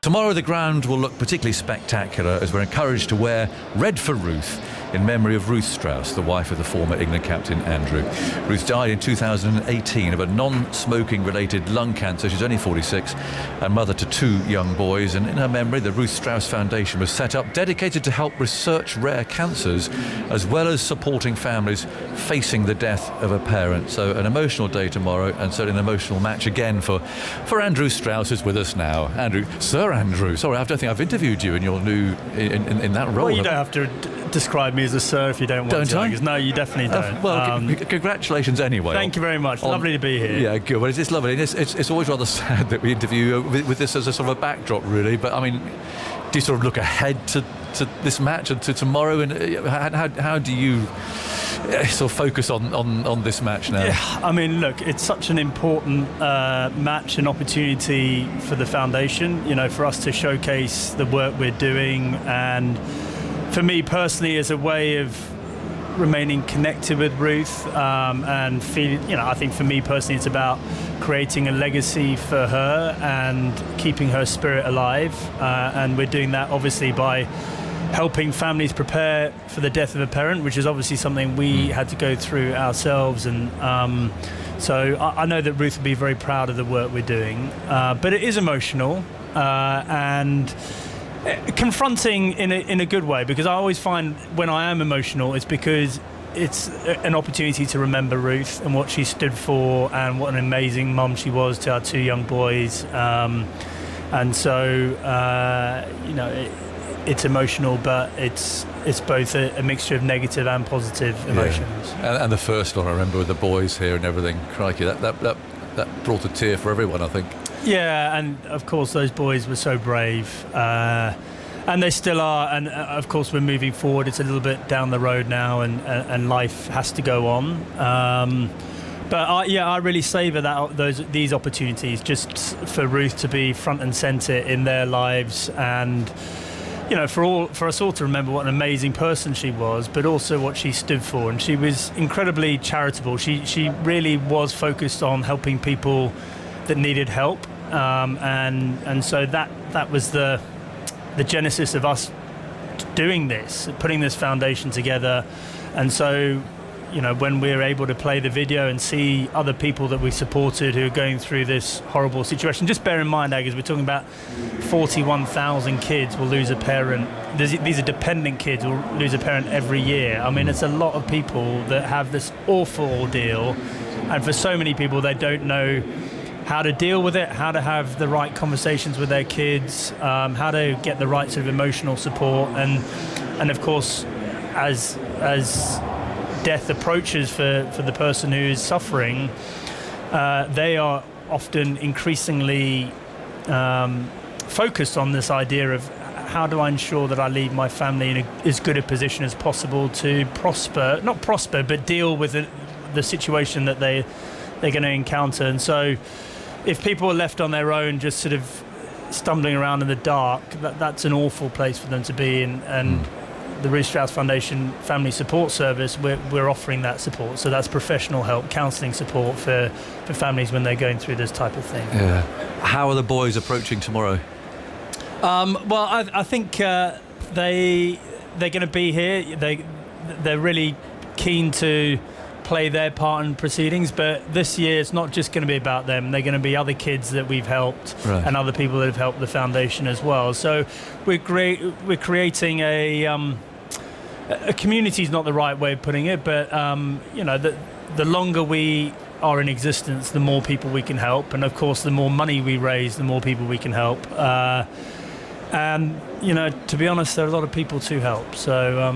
Tomorrow the ground will look particularly spectacular as we're encouraged to wear red for Ruth in memory of Ruth Strauss, the wife of the former England captain Andrew. Ruth died in 2018 of a non-smoking related lung cancer. She's only 46 and mother to 2 young boys, and in her memory the Ruth Strauss Foundation was set up, dedicated to help research rare cancers as well as supporting families facing the death of a parent. So an emotional day tomorrow, and certainly an emotional match again for Andrew Strauss, who's with us now. Andrew, Sir Andrew, sorry, I don't think I've interviewed you in your new in that role. Well, you don't have to describe me as a sir if you don't want to. Don't I? No, you definitely don't. Congratulations anyway. Thank you very much. Lovely to be here. Yeah, good. Well, it's lovely. It's always rather sad that we interview with this as a sort of a backdrop, really. But I mean, do you sort of look ahead to this match and to tomorrow? And how do you sort of focus on this match now? Yeah, I mean, look, it's such an important match and opportunity for the foundation, you know, for us to showcase the work we're doing, and for me personally as a way of remaining connected with Ruth, and feeling, you know, I think for me personally it's about creating a legacy for her and keeping her spirit alive, and we're doing that obviously by helping families prepare for the death of a parent, which is obviously something we had to go through ourselves, and so I know that Ruth will be very proud of the work we're doing, but it is emotional and confronting in a good way, because I always find when I am emotional it's because it's an opportunity to remember Ruth and what she stood for and what an amazing mum she was to our 2 young boys, and so you know, it's emotional, but it's both a mixture of negative and positive emotions. Yeah. And the first one I remember with the boys here and everything, crikey, that brought a tear for everyone, I think. Yeah, and of course those boys were so brave, and they still are, and of course we're moving forward. It's a little bit down the road now, and life has to go on, but I really savour these opportunities just for Ruth to be front and centre in their lives, and you know, for us all to remember what an amazing person she was, but also what she stood for. And she was incredibly charitable. She really was focused on helping people that needed help, and so that was the genesis of us doing this, putting this foundation together. And so, you know, when we're able to play the video and see other people that we supported who are going through this horrible situation, just bear in mind, Ag, we're talking about 41,000 kids will lose a parent. These are dependent kids who will lose a parent every year. I mean, it's a lot of people that have this awful ordeal, and for so many people they don't know how to deal with it, how to have the right conversations with their kids, how to get the right sort of emotional support, and of course, as death approaches for the person who is suffering, they are often increasingly focused on this idea of how do I ensure that I leave my family in as good a position as possible to not prosper, but deal with the situation that they're going to encounter. And so if people are left on their own, just sort of stumbling around in the dark, that's an awful place for them to be in. And the Ruth Strauss Foundation Family Support Service, we're offering that support. So that's professional help, counselling support for families when they're going through this type of thing. Yeah. How are the boys approaching tomorrow? Well, I think they're going to be here. They're really keen to play their part in proceedings, but this year it's not just going to be about them. They're going to be other kids that we've helped, right, and other people that have helped the foundation as well. So we're creating a community is not the right way of putting it, but you know, the longer we are in existence, the more people we can help, and of course the more money we raise, the more people we can help, and you know, to be honest, there are a lot of people to help. So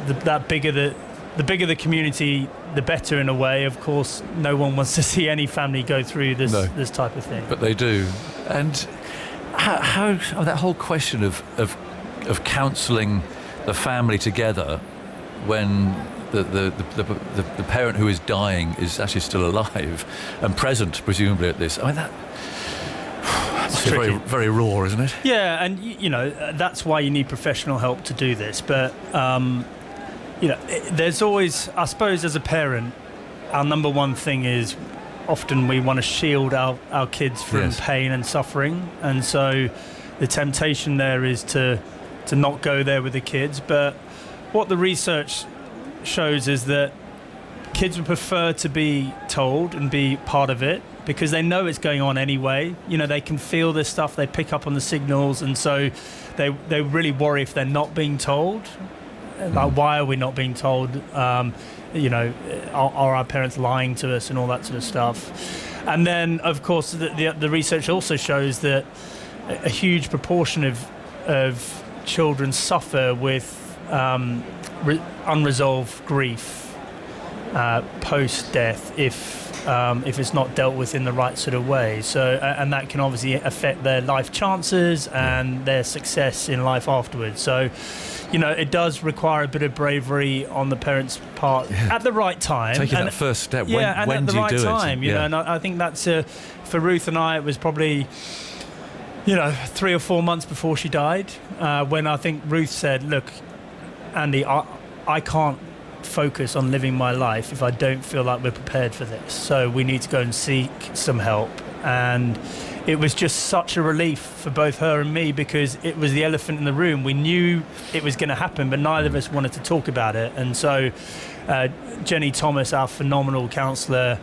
the bigger the community, the better in a way. Of course, no one wants to see any family go through this type of thing. But they do. And how that whole question of counselling the family together when the parent who is dying is actually still alive and present, presumably, at this. I mean, that's very, very raw, isn't it? Yeah, and you know, that's why you need professional help to do this. But you know, there's always, I suppose, as a parent, our number one thing is often we want to shield our kids from pain and suffering, and so the temptation there is to not go there with the kids. But what the research shows is that kids would prefer to be told and be part of it, because they know it's going on anyway. You know, they can feel this stuff, they pick up on the signals, and so they really worry if they're not being told. Like, why are we not being told? You know, are our parents lying to us and all that sort of stuff? And then, of course, the research also shows that a huge proportion of children suffer with unresolved grief post-death if it's not dealt with in the right sort of way. So, and that can obviously affect their life chances and their success in life afterwards. So, you know, it does require a bit of bravery on the parents' part at the right time. Taking that first step. Yeah, when and at do the you do right it? time. You know, and I think that's for Ruth and I, it was probably, you know, 3 or 4 months before she died, when I think Ruth said, "Look, Andy, I can't focus on living my life if I don't feel like we're prepared for this. So we need to go and seek some help." And it was just such a relief for both her and me, because it was the elephant in the room. We knew it was going to happen, but neither of us wanted to talk about it. And so Jenny Thomas, our phenomenal counsellor,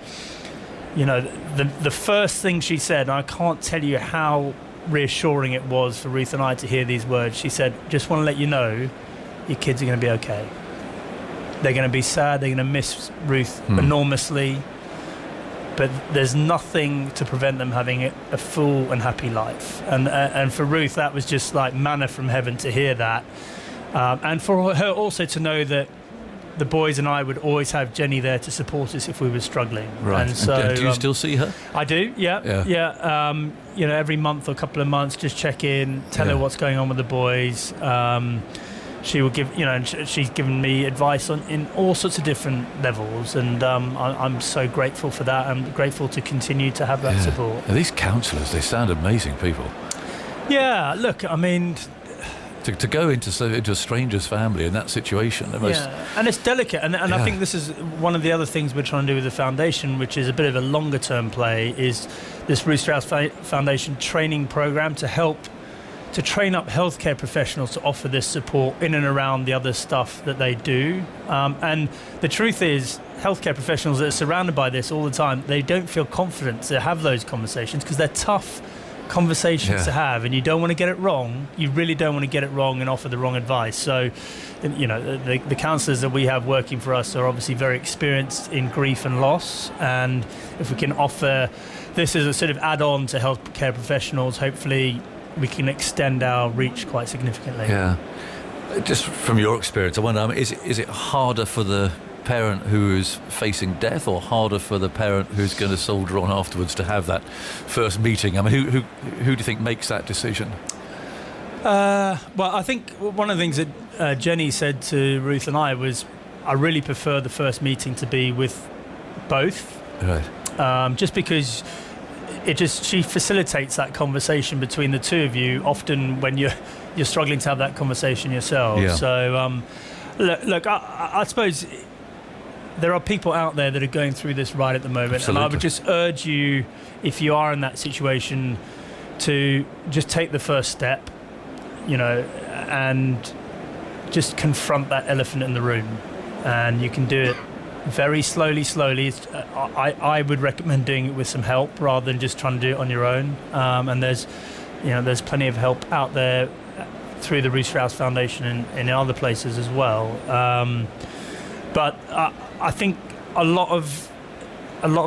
you know, the first thing she said, and I can't tell you how reassuring it was for Ruth and I to hear these words. She said, "Just want to let you know, your kids are going to be okay. They're going to be sad, they're going to miss Ruth enormously, but there's nothing to prevent them having a full and happy life." And for Ruth, that was just like manna from heaven to hear that. And for her also to know that the boys and I would always have Jenny there to support us if we were struggling. Right. And so, do you still see her? I do, yeah. You know, every month or couple of months, just check in, tell her what's going on with the boys. She will give, you know, and she's given me advice in all sorts of different levels, and I'm so grateful for that. I'm grateful to continue to have that support. And these counsellors, they sound amazing people. Yeah, look, I mean, to go into a stranger's family in that situation, and it's delicate, and I think this is one of the other things we're trying to do with the foundation, which is a bit of a longer term play, is this Ruth Strauss Foundation training program to train up healthcare professionals to offer this support in and around the other stuff that they do. And the truth is, healthcare professionals that are surrounded by this all the time, they don't feel confident to have those conversations, because they're tough conversations to have, and you don't want to get it wrong. You really don't want to get it wrong and offer the wrong advice. So, you know, the counsellors that we have working for us are obviously very experienced in grief and loss, and if we can offer this as a sort of add-on to healthcare professionals, hopefully we can extend our reach quite significantly. Yeah. Just from your experience, I wonder, is it harder for the parent who is facing death, or harder for the parent who's going to soldier on afterwards to have that first meeting? I mean, who do you think makes that decision? Well, I think one of the things that Jenny said to Ruth and I was, I really prefer the first meeting to be with both. Right. Just because she facilitates that conversation between the two of you, often when you're struggling to have that conversation yourself. Yeah. So look, I suppose there are people out there that are going through this right at the moment. Absolutely. And I would just urge you, if you are in that situation, to just take the first step, you know, and just confront that elephant in the room. And you can do it very slowly. I would recommend doing it with some help rather than just trying to do it on your own. And there's plenty of help out there through the Ruth Strauss Foundation and in other places as well. But I think a lot of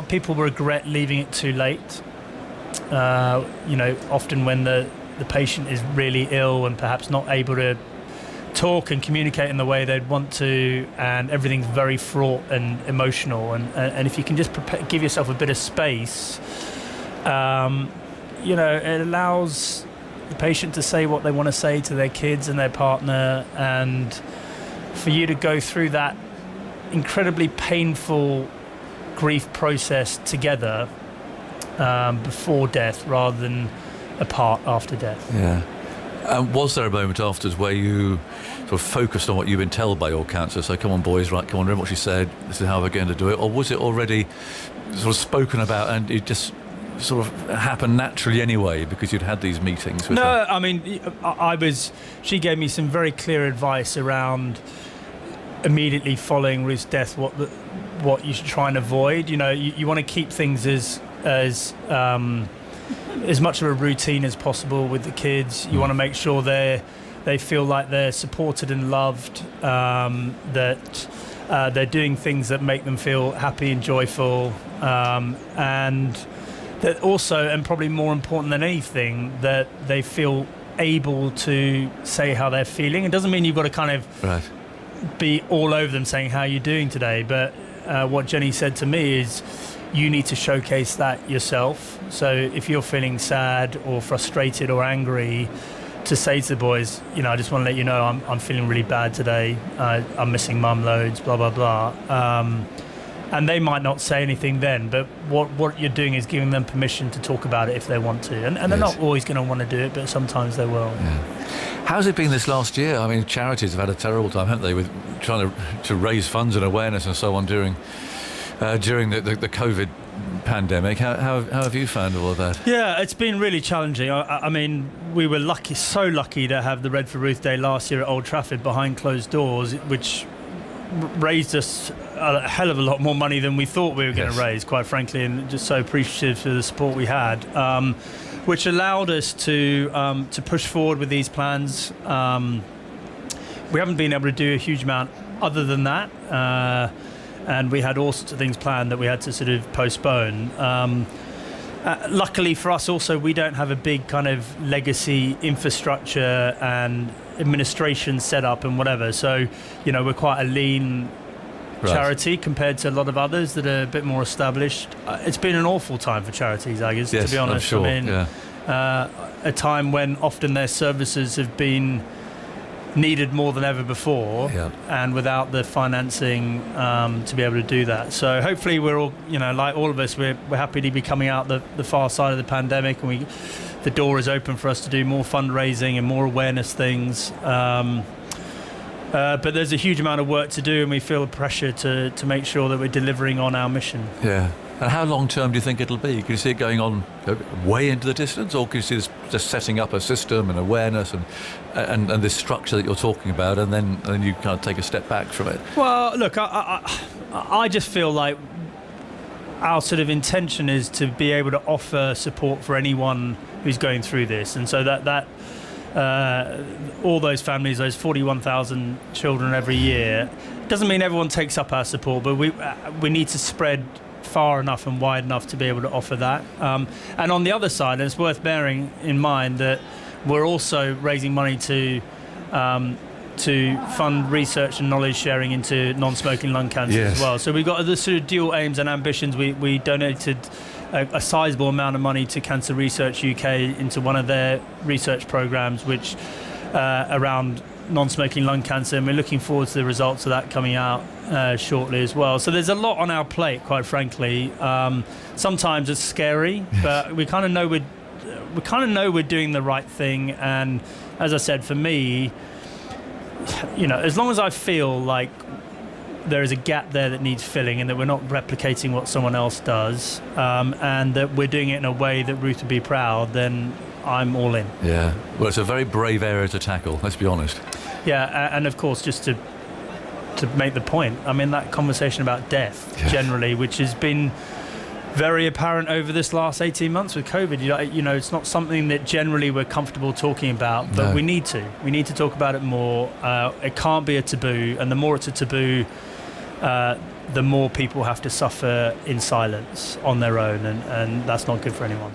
people regret leaving it too late. You know, often when the patient is really ill and perhaps not able to talk and communicate in the way they'd want to, and everything's very fraught and emotional, and if you can just give yourself a bit of space, you know, it allows the patient to say what they want to say to their kids and their partner, and for you to go through that incredibly painful grief process together before death rather than apart after death. Yeah. Was there a moment afterwards where you sort of focused on what you've been told by your counsellor? So, come on, boys, right, come on, remember what she said, this is how we're going to do it? Or was it already sort of spoken about and you just sort of happen naturally anyway because you'd had these meetings with No, her? I mean, she gave me some very clear advice around immediately following Ruth's death, what you should try and avoid. You know, you want to keep things as much of a routine as possible with the kids. You want to make sure they feel like they're supported and loved, that they're doing things that make them feel happy and joyful, and that also, and probably more important than anything, that they feel able to say how they're feeling. It doesn't mean you've got to kind of be all over them saying, how are you doing today? But what Jenny said to me is, you need to showcase that yourself. So if you're feeling sad or frustrated or angry, to say to the boys, you know, I just want to let you know I'm feeling really bad today. I'm missing mum loads, blah, blah, blah. And they might not say anything then, but what you're doing is giving them permission to talk about it if they want to. And they're not always going to want to do it, but sometimes they will. Yeah. How's it been this last year? I mean, charities have had a terrible time, haven't they, with trying to raise funds and awareness and so on during the COVID pandemic. How have you found all of that? Yeah, it's been really challenging. I mean, we were so lucky to have the Red for Ruth Day last year at Old Trafford behind closed doors, which raised us a hell of a lot more money than we thought we were going to raise, quite frankly, and just so appreciative for the support we had, which allowed us to push forward with these plans. We haven't been able to do a huge amount other than that, and we had all sorts of things planned that we had to sort of postpone. Luckily for us also, we don't have a big kind of legacy infrastructure and administration set up and whatever, so you know, we're quite a lean charity compared to a lot of others that are a bit more established. It's been an awful time for charities, I guess, to be honest. I'm sure. I mean, a time when often their services have been needed more than ever before, and without the financing to be able to do that. So hopefully we're all, you know, like all of us, we're happy to be coming out the far side of the pandemic, and the door is open for us to do more fundraising and more awareness things. But there's a huge amount of work to do, and we feel pressure to make sure that we're delivering on our mission. Yeah. And how long term do you think it'll be? Can you see it going on way into the distance, or can you see this just setting up a system and awareness and this structure that you're talking about, and then you kind of take a step back from it? Well, look, I just feel like our sort of intention is to be able to offer support for anyone who's going through this, and so that all those families, those 41,000 children every year, doesn't mean everyone takes up our support, but we need to spread far enough and wide enough to be able to offer that. And on the other side, it's worth bearing in mind that we're also raising money to fund research and knowledge sharing into non-smoking lung cancer as well. So we've got the sort of dual aims and ambitions. We donated a sizable amount of money to Cancer Research UK into one of their research programs, which around non-smoking lung cancer, and we're looking forward to the results of that coming out shortly as well. So there's a lot on our plate, quite frankly. Sometimes it's scary, but we kind of know we're doing the right thing. And as I said, for me, you know, as long as I feel like there is a gap there that needs filling, and that we're not replicating what someone else does, and that we're doing it in a way that Ruth would be proud, then I'm all in. Yeah. Well, it's a very brave area to tackle, let's be honest. Yeah, and of course, just to make the point, I mean, that conversation about death generally, which has been very apparent over this last 18 months with COVID, you know, it's not something that generally we're comfortable talking about, but we need to talk about it more. It can't be a taboo, and the more it's a taboo, the more people have to suffer in silence on their own, and that's not good for anyone.